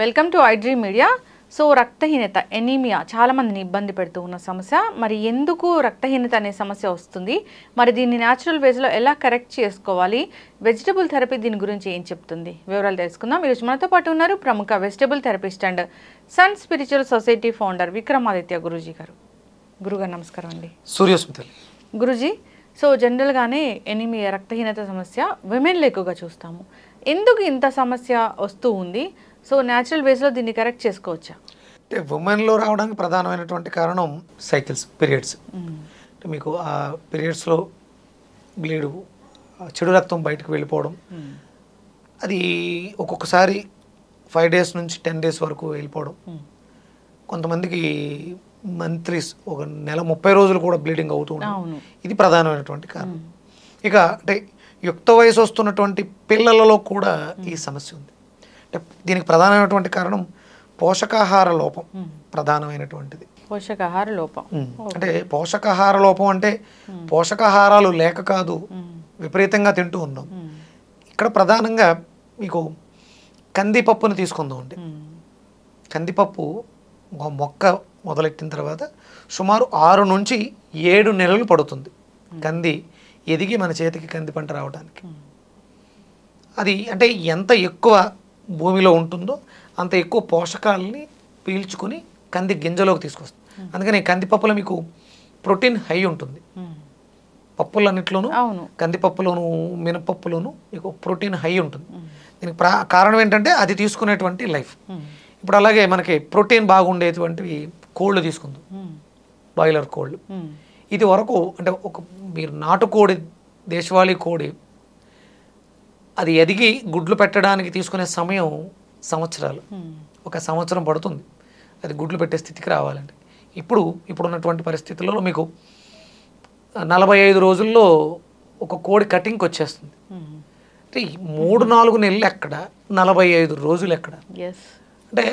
Welcome to iDream media. So రక్తహీనత anaemia చాలా మందిని ఇబ్బంది పెడుతూ ఉన్న సమస్య. మరి ఎందుకు రక్తహీనత అనే సమస్య వస్తుంది, మరి దీన్ని న్యాచురల్ వేస్లో ఎలా కరెక్ట్ చేసుకోవాలి, వెజిటబుల్ థెరపీ దీని గురించి ఏం చెప్తుంది, వివరాలు తెలుసుకుందాం. ఈరోజు మనతో పాటు ఉన్నారు ప్రముఖ vegetable therapist and sun spiritual society founder Vikramaditya Guruji గారు. గురుగారు నమస్కారం అండి. సూర్యస్మితల్ గురూజీ, సో జనరల్గానే ఎనీమియా రక్తహీనత సమస్య విమెన్లో ఎక్కువగా చూస్తాము. ఎందుకు ఇంత సమస్య వస్తూ ఉంది? సో న్యాచురల్ వేస్లో దీన్ని కరెక్ట్ చేసుకోవచ్చా? అంటే ఉమెన్లో రావడానికి ప్రధానమైనటువంటి కారణం సైకిల్స్, పీరియడ్స్. అంటే మీకు ఆ పీరియడ్స్లో బ్లీడు, చెడు రక్తం బయటకు వెళ్ళిపోవడం, అది ఒక్కొక్కసారి 5 days నుంచి 10 days వరకు వెళ్ళిపోవడం, కొంతమందికి మంత్లీస్ ఒక నెల 30 రోజులు కూడా బ్లీడింగ్ అవుతూ ఉంటుంది. ఇది ప్రధానమైనటువంటి కారణం. ఇక అంటే యుక్త వయసు వస్తున్నటువంటి పిల్లలలో కూడా ఈ సమస్య ఉంది. అంటే దీనికి ప్రధానమైనటువంటి కారణం పోషకాహార లోపం ప్రధానమైనటువంటిది. పోషకాహార లోపం అంటే పోషకాహార లోపం అంటే పోషకాహారాలు లేక కాదు, విపరీతంగా తింటూ ఉన్నాం. ఇక్కడ ప్రధానంగా మీకు కందిపప్పును తీసుకుందాం అండి. కందిపప్పు మొక్క మొదలెట్టిన తర్వాత సుమారు 6 నుంచి 7 నెలలు పడుతుంది కంది ఎదిగి మన చేతికి కంది పంట రావడానికి. అది అంటే ఎంత ఎక్కువ భూమిలో ఉంటుందో అంత ఎక్కువ పోషకాలని పీల్చుకొని కంది గింజలోకి తీసుకొస్తుంది. అందుకని కందిపప్పులో మీకు ప్రోటీన్ హై ఉంటుంది. పప్పులన్నిట్లోనూ, కందిపప్పులోను మినపప్పులోను మీకు ప్రోటీన్ హై ఉంటుంది. దీనికి కారణం ఏంటంటే అది తీసుకునేటువంటి లైఫ్. ఇప్పుడు అలాగే మనకి ప్రోటీన్ బాగుండేటువంటివి కోళ్ళు తీసుకుందాం, బాయిలర్ కోళ్ళు. ఇది వరకు అంటే ఒక మీరు నాటుకోడి, దేశవాళీ కోడి, అది ఎదిగి గుడ్లు పెట్టడానికి తీసుకునే సమయం సంవత్సరాలు, 1 సంవత్సరం పడుతుంది అది గుడ్లు పెట్టే స్థితికి రావాలండి. ఇప్పుడున్నటువంటి పరిస్థితుల్లో మీకు 45 రోజుల్లో ఒక కోడి కటింగ్కి వచ్చేస్తుంది. అంటే 3-4 నెలలు ఎక్కడ, 45 రోజులు ఎక్కడ? అంటే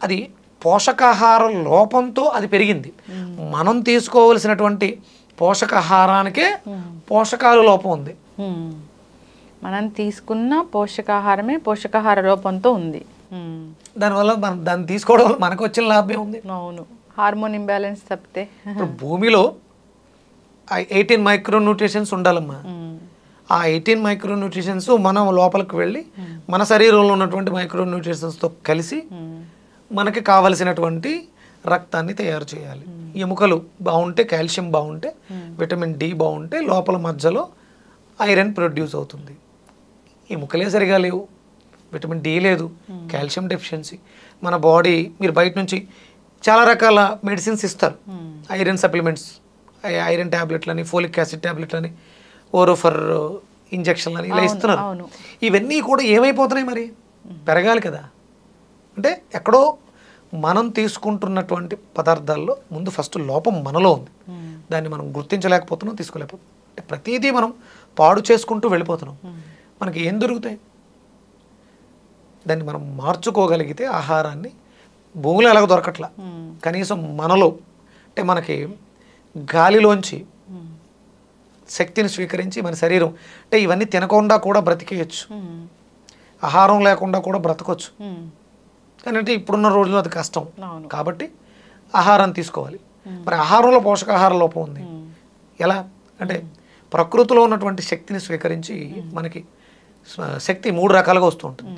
అది పోషకాహార లోపంతో అది పెరిగింది. మనం తీసుకోవలసినటువంటి పోషకాహారానికే పోషకాల లోపం ఉంది. మనం తీసుకున్న పోషకాహారమే పోషకాహార లోపంతో ఉంది. దానివల్ల మనం దాన్ని తీసుకోవడం వల్ల మనకు వచ్చిన లాభం ఉంది. అవును, హార్మోన్ ఇంబ్యాలెన్స్ తప్పితే. ఇప్పుడు భూమిలో 18 మైక్రోన్యూట్రిషన్స్ ఉండాలమ్మా. ఆ 18 మైక్రోన్యూట్రిషన్స్ మనం లోపలికి వెళ్ళి మన శరీరంలో ఉన్నటువంటి మైక్రోన్యూట్రిషన్స్తో కలిసి మనకి కావలసినటువంటి రక్తాన్ని తయారు చేయాలి. ఎముకలు బాగుంటే, కాల్షియం బాగుంటే, విటమిన్ డి బాగుంటే లోపల మధ్యలో ఐరన్ ప్రొడ్యూస్ అవుతుంది. ఎముకలే సరిగా లేవు, విటమిన్ డి లేదు, కాల్షియం డెఫిషియన్సీ. మన బాడీ మీరు బయట నుంచి చాలా రకాల మెడిసిన్స్ ఇస్తారు, ఐరన్ సప్లిమెంట్స్, ఐరన్ ట్యాబ్లెట్లని, ఫోలిక్ యాసిడ్ ట్యాబ్లెట్లని, ఓరోఫర్ ఇంజక్షన్లని ఇలా ఇస్తున్నారు. ఇవన్నీ కూడా ఏమైపోతున్నాయి? మరి పెరగాలి కదా. అంటే ఎక్కడో మనం తీసుకుంటున్నటువంటి పదార్థాల్లో ముందు ఫస్ట్ లోపం మనలో ఉంది. దాన్ని మనం గుర్తించలేకపోతున్నాం, తీసుకోలేకపోతున్నాం. అంటే ప్రతిదీ మనం పాడు చేసుకుంటూ వెళ్ళిపోతున్నాం. మనకి ఏం దొరుకుతాయి? దాన్ని మనం మార్చుకోగలిగితే ఆహారాన్ని, భూమిలో ఎలాగ దొరకట్లా, కనీసం మనలో అంటే మనకి గాలిలోంచి శక్తిని స్వీకరించి మన శరీరం అంటే ఇవన్నీ తినకుండా కూడా బ్రతికేయచ్చు, ఆహారం లేకుండా కూడా బ్రతకొచ్చు. కానీ అంటే ఇప్పుడున్న రోజుల్లో అది కష్టం. కాబట్టి ఆహారం తీసుకోవాలి. మరి ఆహారంలో పోషకాహార లోపం ఉంది. ఎలా అంటే ప్రకృతిలో ఉన్నటువంటి శక్తిని స్వీకరించి మనకి శక్తి 3 రకాలుగా వస్తూ ఉంటుంది.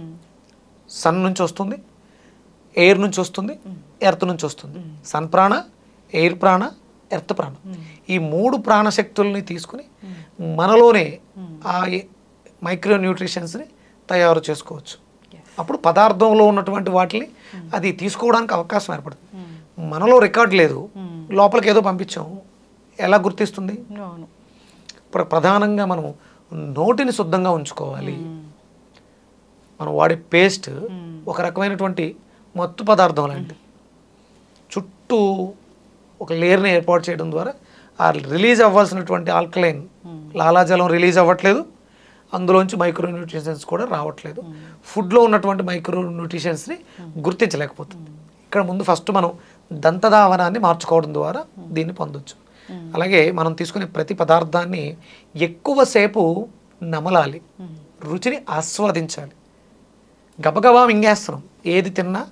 సన్ నుంచి వస్తుంది, ఎయిర్ నుంచి వస్తుంది, ఎర్త్ నుంచి వస్తుంది. సన్ ప్రాణ, ఎయిర్ ప్రాణ, ఎర్త్ ప్రాణ. ఈ 3 ప్రాణశక్తుల్ని తీసుకుని మనలోనే ఆ మైక్రో న్యూట్రిషన్స్ని తయారు చేసుకోవచ్చు. అప్పుడు పదార్థంలో ఉన్నటువంటి వాటిని అది తీసుకోవడానికి అవకాశం ఏర్పడుతుంది. మనలో రికార్డ్ లేదు, లోపలికి ఏదో పంపించాం, ఎలా గుర్తిస్తుంది? ప్రధానంగా మనం నోటిని శుద్ధంగా ఉంచుకోవాలి. మనం వాడే పేస్ట్ ఒక రకమైనటువంటి మత్తు పదార్థం లాంటిది. చుట్టూ ఒక లేయర్ని ఏర్పాటు చేయడం ద్వారా ఆ రిలీజ్ అవ్వాల్సినటువంటి ఆల్కలైన్ లాలాజలం రిలీజ్ అవ్వట్లేదు, అందులోంచి మైక్రో న్యూట్రిషన్స్ కూడా రావట్లేదు. ఫుడ్లో ఉన్నటువంటి మైక్రో న్యూట్రిషన్స్ని గుర్తించలేకపోతుంది. ఇక్కడ ముందు ఫస్ట్ మనం దంతధావనాన్ని మార్చుకోవడం ద్వారా దీన్ని పొందొచ్చు. అలాగే మనం తీసుకునే ప్రతి పదార్థాన్ని ఎక్కువసేపు నమలాలి, రుచిని ఆస్వాదించాలి. గబగబా మింగేస్తున్నాం ఏది తిన్నా.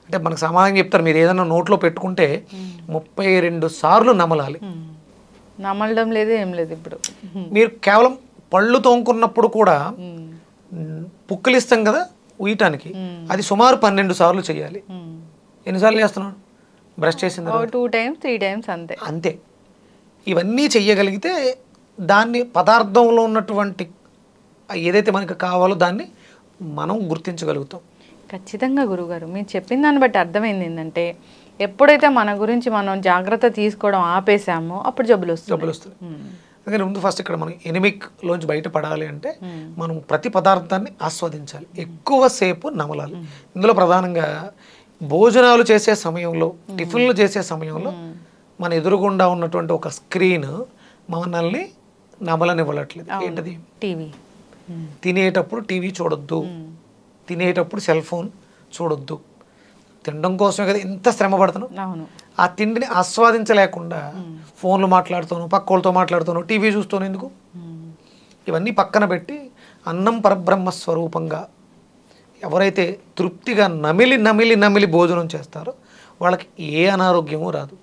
అంటే మనకు సమాధానం చెప్తారు, మీరు ఏదైనా నోట్లో పెట్టుకుంటే 32 సార్లు నమలాలి. నమలడం లేదు, ఏం లేదు. ఇప్పుడు మీరు కేవలం పళ్ళు తోముకున్నప్పుడు కూడా పుక్కిలిస్తాం కదా ఉయ్యటానికి, అది సుమారు 12 సార్లు చేయాలి. ఎన్నిసార్లు చేస్తున్నాడు బ్రష్ చేసిన 2 times 3 times అంతే. అంతే. ఇవన్నీ చెయ్యగలిగితే దాన్ని పదార్థంలో ఉన్నటువంటి ఏదైతే మనకు కావాలో దాన్ని మనం గుర్తించగలుగుతాం. ఖచ్చితంగా గురుగారు, మీరు చెప్పిన దాన్ని బట్టి అర్థమైంది ఏంటంటే, ఎప్పుడైతే మన గురించి మనం జాగ్రత్త తీసుకోవడం ఆపేసామో అప్పుడు జబ్బులు వస్తాయి. అందుకని ముందు ఫస్ట్ ఇక్కడ మనం ఎనిమిక్లోంచి బయటపడాలి అంటే మనం ప్రతి పదార్థాన్ని ఆస్వాదించాలి, ఎక్కువసేపు నమలాలి. ఇందులో ప్రధానంగా భోజనాలు చేసే సమయంలో, టిఫిన్లు చేసే సమయంలో మన ఎదురుగుండా ఉన్నటువంటి ఒక స్క్రీన్ మనల్ని నమలనివ్వట్లేదు. ఏంటది? టీవీ. తినేటప్పుడు టీవీ చూడొద్దు, తినేటప్పుడు సెల్ ఫోన్ చూడొద్దు. తినడం కోసమే కదా ఇంత శ్రమ పడుతున్నాం. ఆ తిండిని ఆస్వాదించలేకుండా ఫోన్లు మాట్లాడుతాను, పక్క వాళ్ళతో మాట్లాడుతాను, టీవీ చూస్తాను. ఎందుకు? ఇవన్నీ పక్కన పెట్టి అన్నం పరబ్రహ్మ స్వరూపంగా ఎవరైతే తృప్తిగా నమిలి భోజనం చేస్తారో వాళ్ళకి ఏ అనారోగ్యమూ రాదు.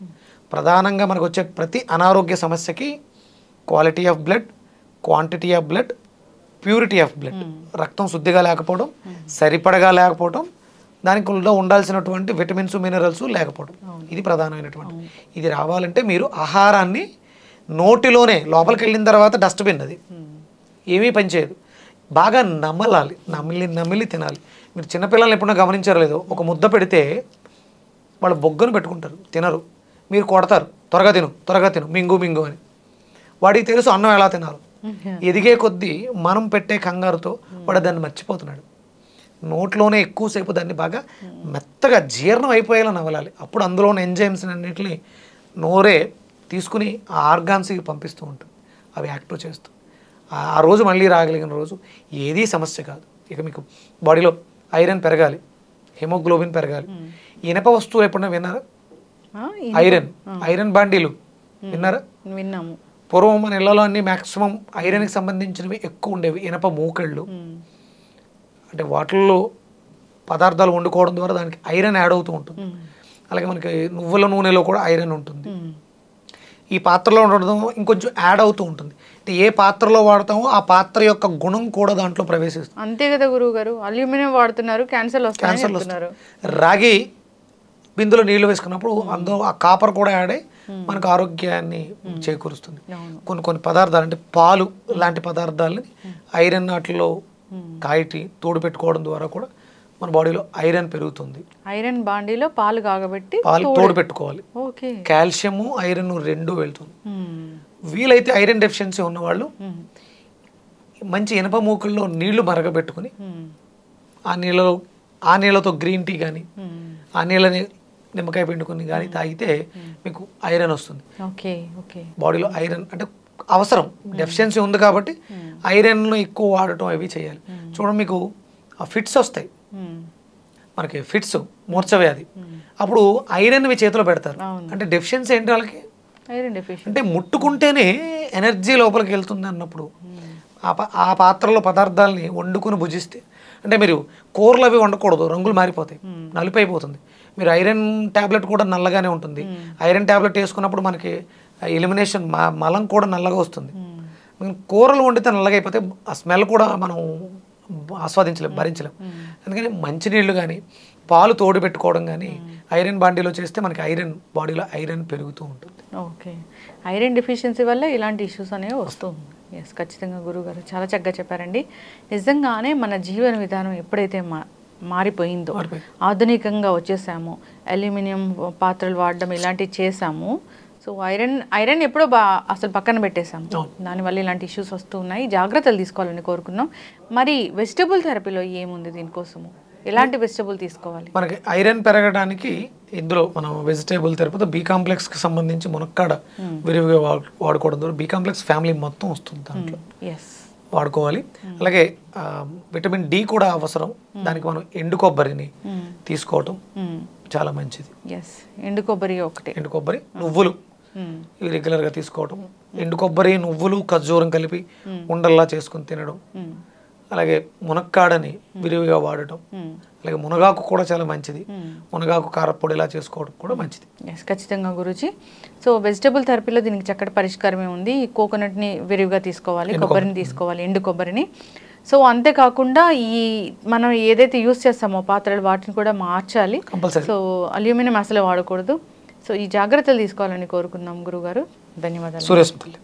ప్రధానంగా మనకు వచ్చే ప్రతి అనారోగ్య సమస్యకి quality of blood, quantity of blood, purity of blood, రక్తం శుద్ధిగా లేకపోవడం, సరిపడగా లేకపోవడం, దానికి ఉండాల్సినటువంటి విటమిన్స్, మినరల్స్ లేకపోవడం, ఇది ప్రధానమైనటువంటి. ఇది రావాలంటే మీరు ఆహారాన్ని నోటిలోనే, లోపలికి వెళ్ళిన తర్వాత డస్ట్బిన్ అది ఏమీ పనిచేయదు, బాగా నమలాలి, నమిలి తినాలి. మీరు చిన్నపిల్లల్ని ఎప్పుడన్నా గమనించారో లేదో, ఒక ముద్ద పెడితే వాళ్ళు బొగ్గను పెట్టుకుంటారు, తినరు. మీరు కొడతారు, త్వరగా తిను, మింగు అని. వాడికి తెలుసు అన్నం ఎలా తినాలి. ఎదిగే కొద్దీ మనం పెట్టే కంగారుతో వాడు దాన్ని మర్చిపోతున్నాడు. నోట్లోనే ఎక్కువసేపు దాన్ని బాగా మెత్తగా జీర్ణం అయిపోయేలా నవలాలి. అప్పుడు అందులోని ఎంజైమ్స్ అన్నింటినీ నోరే తీసుకుని ఆ ఆర్గాన్స్కి పంపిస్తూ ఉంటుంది, అవి యాక్టివ్ చేస్తూ. ఆ రోజు మళ్ళీ రాగలిగిన రోజు ఏదీ సమస్య కాదు. ఇక మీకు బాడీలో ఐరన్ పెరగాలి, హెమోగ్లోబిన్ పెరగాలి. ఇనప వస్తువులు ఎప్పుడన్నా విన్నారా? ఐరన్ బాండీలు విన్నారా? విన్నాము. పూర్వం మన ఇళ్లలో అన్ని మ్యాక్సిమం ఐరన్కి సంబంధించినవి ఎక్కువ ఉండేవి. ఇనప మూకళ్ళు, అంటే వాటిల్లో పదార్థాలు వండుకోవడం ద్వారా దానికి ఐరన్ యాడ్ అవుతూ ఉంటుంది. అలాగే మనకి నువ్వుల నూనెలో కూడా ఐరన్ ఉంటుంది. ఈ పాత్రలో ఉండడం ఇంకొంచెం యాడ్ అవుతూ ఉంటుంది. అంటే ఏ పాత్రలో వాడతామో ఆ పాత్ర యొక్క గుణం కూడా దాంట్లో ప్రవేశిస్తుంది. అంతే కదా గురువు గారు, అల్యూమినియం వాడుతున్నారు, క్యాన్సర్ వస్తున్నారు. రాగి బిందులో నీళ్లు వేసుకున్నప్పుడు అందులో ఆ కాపర్ కూడా యాడ్ అయ్యి మనకు ఆరోగ్యాన్ని చేకూరుస్తుంది. కొన్ని పదార్థాలు అంటే పాలు లాంటి పదార్థాలని ఐరన్ వాటిలో కాయటి తోడు పెట్టుకోవడం ద్వారా కూడా మన బాడీలో ఐరన్ పెరుగుతుంది. ఐరన్ బాండీలో పాలు కాగబెట్టి పాలు తోడు పెట్టుకోవాలి. కాల్షియము ఐరన్ రెండు వెళ్తుంది. వీలైతే ఐరన్ డెఫిషియన్సీ ఉన్నవాళ్ళు మంచి ఇనప మూకుల్లో నీళ్లు మరగబెట్టుకుని ఆ నీళ్ళతో గ్రీన్ టీ కానీ ఆ నీళ్ళని నిమ్మకాయ పిండుకొని కానీ తాగితే మీకు ఐరన్ వస్తుంది. బాడీలో ఐరన్ అంటే అవసరం, డెఫిషియన్సీ ఉంది కాబట్టి ఐరన్ ఎక్కువ వాడటం అవి చేయాలి. చూడండి, మీకు ఫిట్స్ వస్తాయి, మనకి ఫిట్స్, మూర్ఛవ్యాధి, అప్పుడు ఐరన్ చేతిలో పెడతారు. అంటే డెఫిషియన్సీ ఏంటి వాళ్ళకి? అంటే ముట్టుకుంటేనే ఎనర్జీ లోపలికి వెళ్తుంది అన్నప్పుడు ఆ పాత్రలో పదార్థాలని వండుకొని భుజిస్తే, అంటే మీరు కూరలు అవి వండకూడదు, రంగులు మారిపోతాయి, నలుపు అయిపోతుంది. మీరు ఐరన్ ట్యాబ్లెట్ కూడా నల్లగానే ఉంటుంది. ఐరన్ ట్యాబ్లెట్ వేసుకున్నప్పుడు మనకి ఎలిమినేషన్ మలం కూడా నల్లగా వస్తుంది. కూరలు వండితే నల్లగా అయిపోతే ఆ స్మెల్ కూడా మనం ఆస్వాదించలేము, భరించలేము. అందుకని మంచినీళ్ళు కానీ పాలు తోడు పెట్టుకోవడం కానీ ఐరన్ బాండీలో చేస్తే మనకి ఐరన్ బాడీలో ఐరన్ పెరుగుతూ ఉంటుంది. ఓకే, ఐరన్ డెఫిషియన్సీ వల్ల ఇలాంటి ఇష్యూస్ అనేవి వస్తుంది. ఎస్, ఖచ్చితంగా గురువుగారు చాలా చక్కగా చెప్పారండి. నిజంగానే మన జీవన విధానం ఎప్పుడైతే మారిపోయిందో, ఆధునికంగా వచ్చేసాము, అల్యూమినియం పాత్రలు వాడడం ఇలాంటివి చేసాము, సో ఐరన్ ఎప్పుడో అసలు పక్కన పెట్టేసాము. దానివల్ల ఇలాంటి ఇష్యూస్ వస్తూ ఉన్నాయి. జాగ్రత్తలు తీసుకోవాలని కోరుకున్నాం. మరి వెజిటబుల్ థెరపీలో ఏముంది దీనికోసము? ఎలాంటి వెజిటబుల్ తీసుకోవాలి? మనకి ఐరన్ పెరగడానికి ఇందులో మనం వెజిటేబుల్ థెరపీతో బి కాంప్లెక్స్కి సంబంధించి మునక్కాడ విరివిగా వాడుకోవడం ద్వారా బి కాంప్లెక్స్ ఫ్యామిలీ మొత్తం వస్తుంది, దాంట్లో వాడుకోవాలి. అలాగే విటమిన్ డి కూడా అవసరం, దానికి మనం ఎండు కొబ్బరిని తీసుకోవటం చాలా మంచిది. ఎండు కొబ్బరి ఒకటి, ఎండు కొబ్బరి, నువ్వులు ఇవి రెగ్యులర్గా తీసుకోవటం. ఎండు కొబ్బరి, నువ్వులు, ఖర్జూరం కలిపి ఉండల్లా చేసుకుని తినడం. అలాగే మునక్కాడని విరివిగా వాడటం, అలాగే మునగాకు కూడా చాలా మంచిది. మునగాకు కారపొడి ఇలా చేసుకోవడం కూడా మంచిది. ఖచ్చితంగా గురూజీ. సో వెజిటబుల్ థెరపీలో దీనికి చక్కటి పరిష్కారమే ఉంది. కోకోనట్ని విరివిగా తీసుకోవాలి, కొబ్బరిని తీసుకోవాలి, ఎండు కొబ్బరిని. సో అంతేకాకుండా ఈ మనం ఏదైతే యూస్ చేస్తామో పాత్రలు వాటిని కూడా మార్చాలి. సో అల్యూమినియం అసలు వాడకూడదు. సో ఈ జాగ్రత్తలు తీసుకోవాలని కోరుకుందాం గురుగారు. ధన్యవాదాలు. సూర్యస్మృతులు.